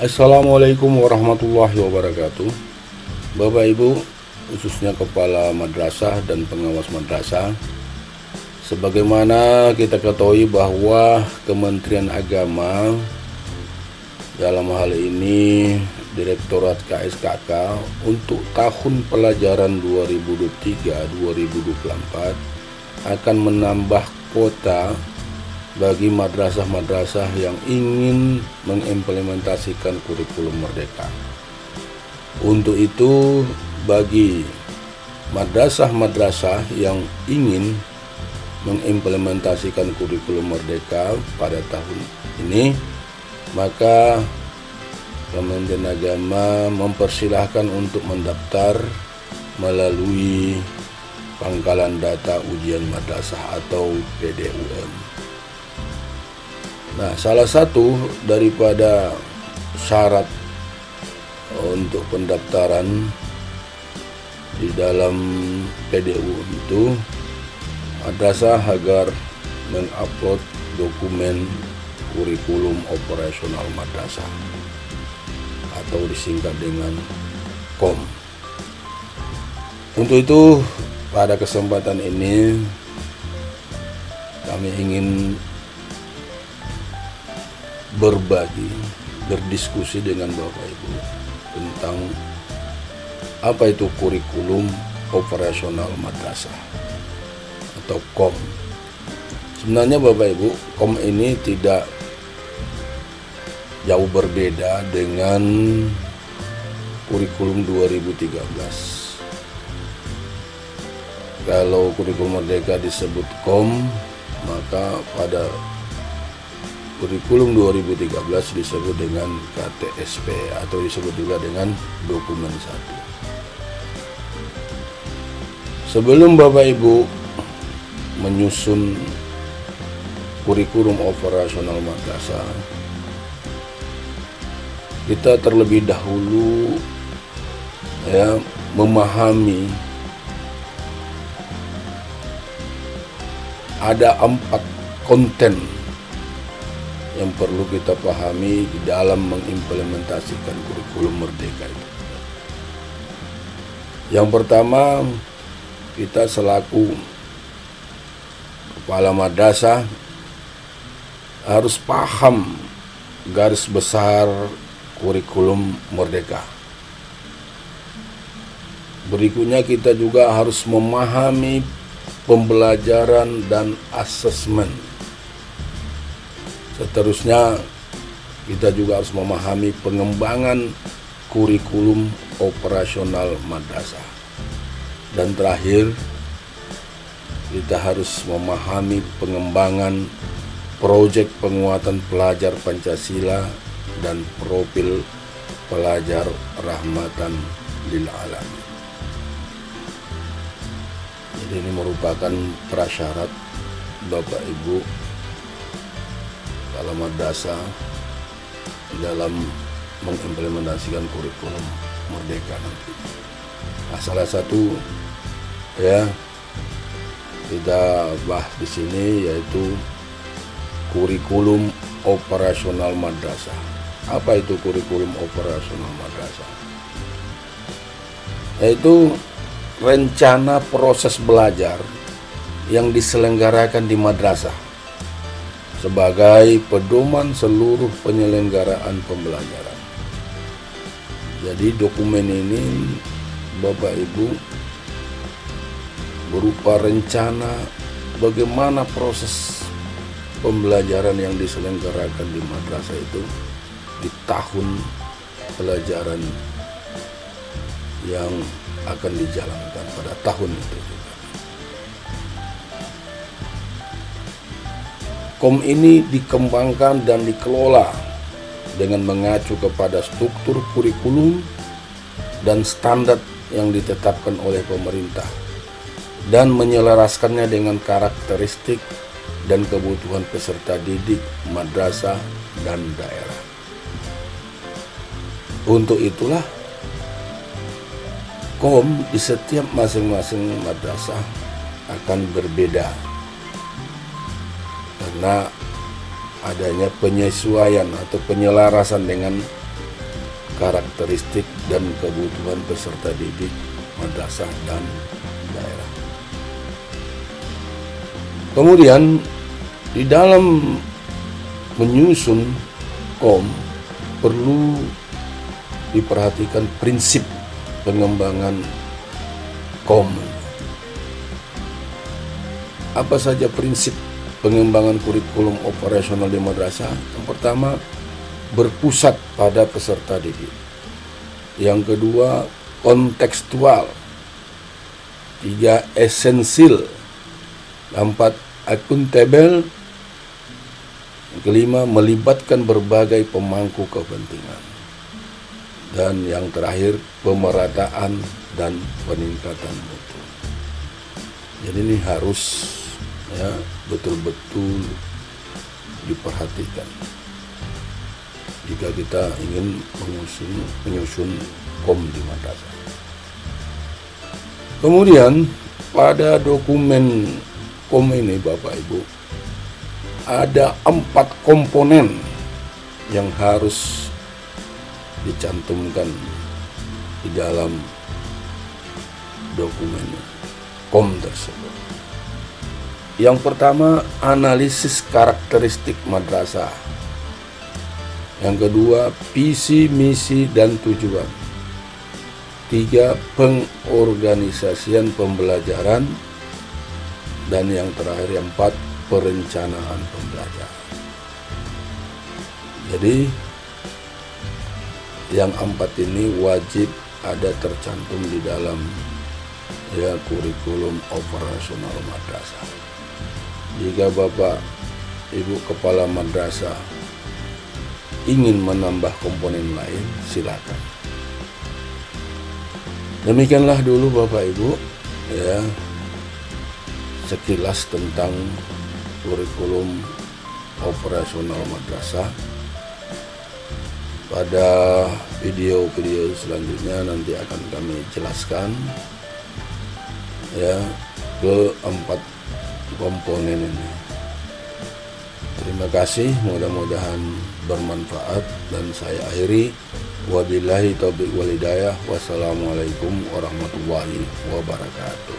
Assalamualaikum warahmatullahi wabarakatuh. Bapak Ibu, khususnya kepala madrasah dan pengawas madrasah, sebagaimana kita ketahui bahwa Kementerian Agama dalam hal ini Direktorat KSKK untuk tahun pelajaran 2023-2024 akan menambah kuota bagi madrasah-madrasah yang ingin mengimplementasikan kurikulum Merdeka. Untuk itu, bagi madrasah-madrasah yang ingin mengimplementasikan kurikulum Merdeka pada tahun ini, maka Kementerian Agama mempersilahkan untuk mendaftar melalui Pangkalan Data Ujian Madrasah atau PDUM. Nah, salah satu daripada syarat untuk pendaftaran di dalam PDU itu madrasah agar mengupload dokumen kurikulum operasional madrasah atau disingkat dengan KOM. Untuk itu, pada kesempatan ini kami ingin berdiskusi dengan Bapak Ibu tentang apa itu kurikulum operasional madrasah atau KOM. Sebenarnya Bapak Ibu, KOM ini tidak jauh berbeda dengan kurikulum 2013. Kalau kurikulum Merdeka disebut KOM, maka pada kurikulum 2013 disebut dengan KTSP atau disebut juga dengan dokumen 1. Sebelum Bapak Ibu menyusun kurikulum operasional madrasah, kita terlebih dahulu memahami ada 4 konten yang perlu kita pahami di dalam mengimplementasikan kurikulum Merdeka itu. Yang pertama, kita selaku kepala madrasah harus paham garis besar kurikulum Merdeka. Berikutnya, kita juga harus memahami pembelajaran dan asesmen. Seterusnya, kita juga harus memahami pengembangan kurikulum operasional madrasah. Dan terakhir, kita harus memahami pengembangan proyek penguatan pelajar Pancasila dan profil pelajar rahmatan lil alamin. Jadi ini merupakan prasyarat Bapak Ibu dalam madrasah dalam mengimplementasikan kurikulum Merdeka nanti. Nah, salah satu kita bahas di sini yaitu kurikulum operasional madrasah. Apa itu kurikulum operasional madrasah? Yaitu rencana proses belajar yang diselenggarakan di madrasah sebagai pedoman seluruh penyelenggaraan pembelajaran. Jadi dokumen ini Bapak Ibu berupa rencana bagaimana proses pembelajaran yang diselenggarakan di madrasah itu di tahun pelajaran yang akan dijalankan pada tahun itu. KOM ini dikembangkan dan dikelola dengan mengacu kepada struktur kurikulum dan standar yang ditetapkan oleh pemerintah dan menyelaraskannya dengan karakteristik dan kebutuhan peserta didik, madrasah, dan daerah. Untuk itulah KOM di setiap masing-masing madrasah akan berbeda karena adanya penyesuaian atau penyelarasan dengan karakteristik dan kebutuhan peserta didik madrasah dan daerah. Kemudian di dalam menyusun KOM perlu diperhatikan prinsip pengembangan KOM. Apa saja prinsip pengembangan kurikulum operasional di madrasah? Yang pertama, berpusat pada peserta didik. Yang kedua, kontekstual. 3, esensial. 4, akuntabel. Yang kelima, melibatkan berbagai pemangku kepentingan. Dan yang terakhir, pemerataan dan peningkatan mutu. Jadi ini harus betul-betul diperhatikan jika kita ingin menyusun KOM di madrasah. Kemudian pada dokumen KOM ini Bapak Ibu ada 4 komponen yang harus dicantumkan di dalam dokumen KOM tersebut. Yang pertama, analisis karakteristik madrasah. Yang kedua, visi, misi, dan tujuan. 3, pengorganisasian pembelajaran. Dan yang terakhir, yang 4, perencanaan pembelajaran. Jadi, yang 4 ini wajib ada tercantum di dalam kurikulum operasional madrasah. Jika Bapak Ibu kepala madrasah ingin menambah komponen lain, silakan. Demikianlah dulu Bapak Ibu sekilas tentang kurikulum operasional madrasah. Pada video-video selanjutnya nanti akan kami jelaskan ke-4 komponen ini. Terima kasih, mudah-mudahan bermanfaat dan saya akhiri. Wabillahi taufiq wal hidayah. Wassalamualaikum warahmatullahi wabarakatuh.